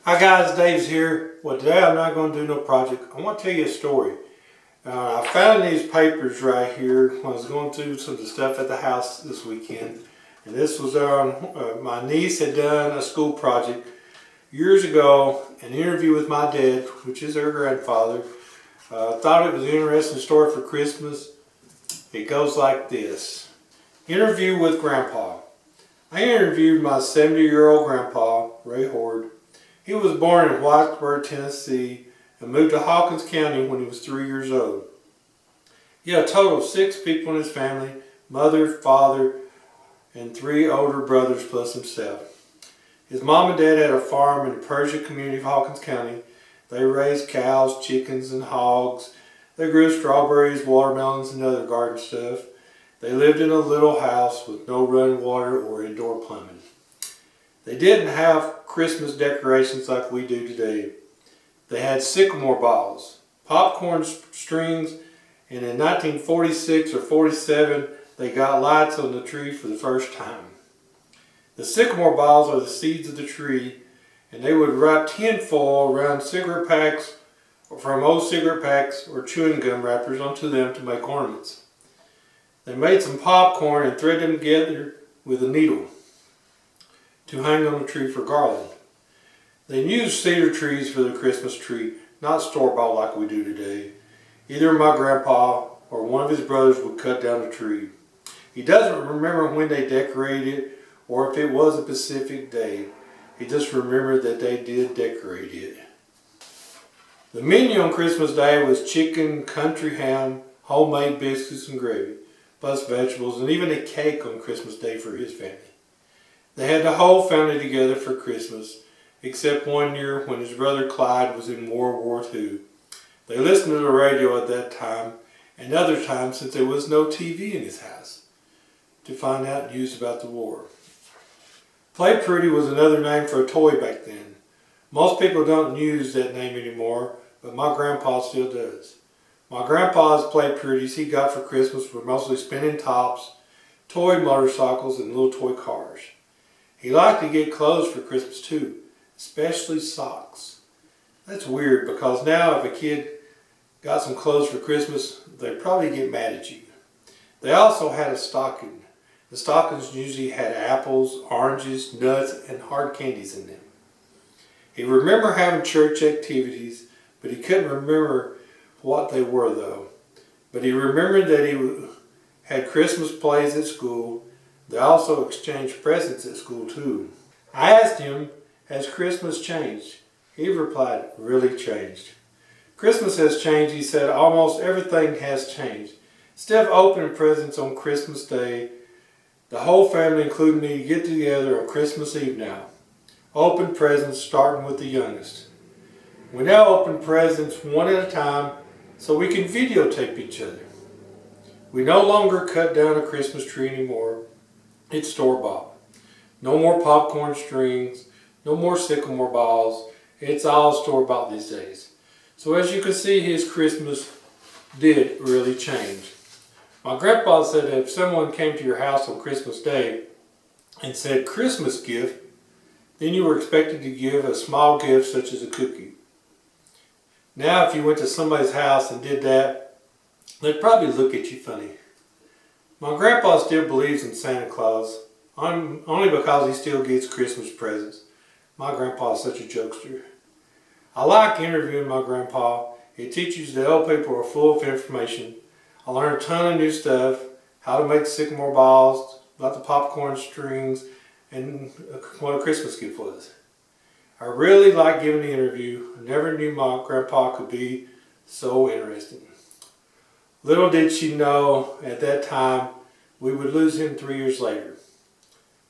Hi guys, Dave's here. Well, today I'm not going to do no project. I want to tell you a story. I found these papers right here when I was going through some of the stuff at the house this weekend. And this was my niece had done a school project years ago, an interview with my dad, which is her grandfather. Thought it was an interesting story for Christmas. It goes like this. Interview with Grandpa. I interviewed my 70-year-old grandpa, Ray Horde. He was born in Whitesburg, Tennessee, and moved to Hawkins County when he was 3 years old. He had a total of 6 people in his family, mother, father, and 3 older brothers plus himself. His mom and dad had a farm in the Persia community of Hawkins County. They raised cows, chickens, and hogs. They grew strawberries, watermelons, and other garden stuff. They lived in a little house with no running water or indoor plumbing. They didn't have Christmas decorations like we do today. They had sycamore boughs, popcorn strings, and in 1946 or 47, they got lights on the tree for the first time. The sycamore boughs are the seeds of the tree, and they would wrap tin foil around cigarette packs, or from old cigarette packs or chewing gum wrappers onto them to make ornaments. They made some popcorn and threaded them together with a needle to hang on the tree for garland. They used cedar trees for the Christmas tree, not store-bought like we do today. Either my grandpa or one of his brothers would cut down the tree. He doesn't remember when they decorated it or if it was a specific day. He just remembered that they did decorate it. The menu on Christmas Day was chicken, country ham, homemade biscuits and gravy, plus vegetables, and even a cake on Christmas Day for his family. They had the whole family together for Christmas, except one year when his brother Clyde was in World War II. They listened to the radio at that time, and other times since there was no TV in his house, to find out news about the war. Play Pretty was another name for a toy back then. Most people don't use that name anymore, but my grandpa still does. My grandpa's Play Pretties he got for Christmas were mostly spinning tops, toy motorcycles, and little toy cars. He liked to get clothes for Christmas too, especially socks. That's weird because now if a kid got some clothes for Christmas, they'd probably get mad at you. They also had a stocking. The stockings usually had apples, oranges, nuts, and hard candies in them. He remembered having church activities, but he couldn't remember what they were though. But he remembered that he had Christmas plays at school. They also exchanged presents at school too. I asked him, has Christmas changed? He replied, really changed. Christmas has changed, he said. Almost everything has changed. Instead of opening presents on Christmas Day, the whole family, including me, get together on Christmas Eve now. Open presents starting with the youngest. We now open presents one at a time so we can videotape each other. We no longer cut down a Christmas tree anymore. It's store-bought. No more popcorn strings, no more sycamore balls. It's all store-bought these days. So as you can see, his Christmas did really change. My grandpa said that if someone came to your house on Christmas Day and said Christmas gift, then you were expected to give a small gift such as a cookie. Now if you went to somebody's house and did that, they'd probably look at you funny. My grandpa still believes in Santa Claus, only because he still gets Christmas presents. My grandpa is such a jokester. I like interviewing my grandpa. It teaches the old people are full of information. I learned a ton of new stuff, how to make sycamore balls, about the popcorn strings, and what a Christmas gift was. I really like giving the interview. I never knew my grandpa could be so interesting. Little did she know at that time we would lose him 3 years later.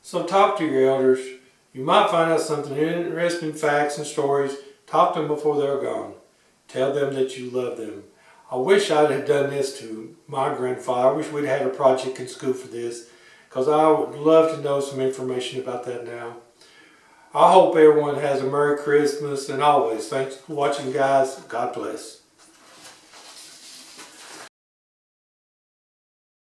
So talk to your elders. You might find out something interesting facts and stories. Talk to them before they're gone. Tell them that you love them. I wish I'd have done this to my grandfather. I wish we'd had a project in school for this because I would love to know some information about that now. I hope everyone has a Merry Christmas and always thanks for watching guys. God bless.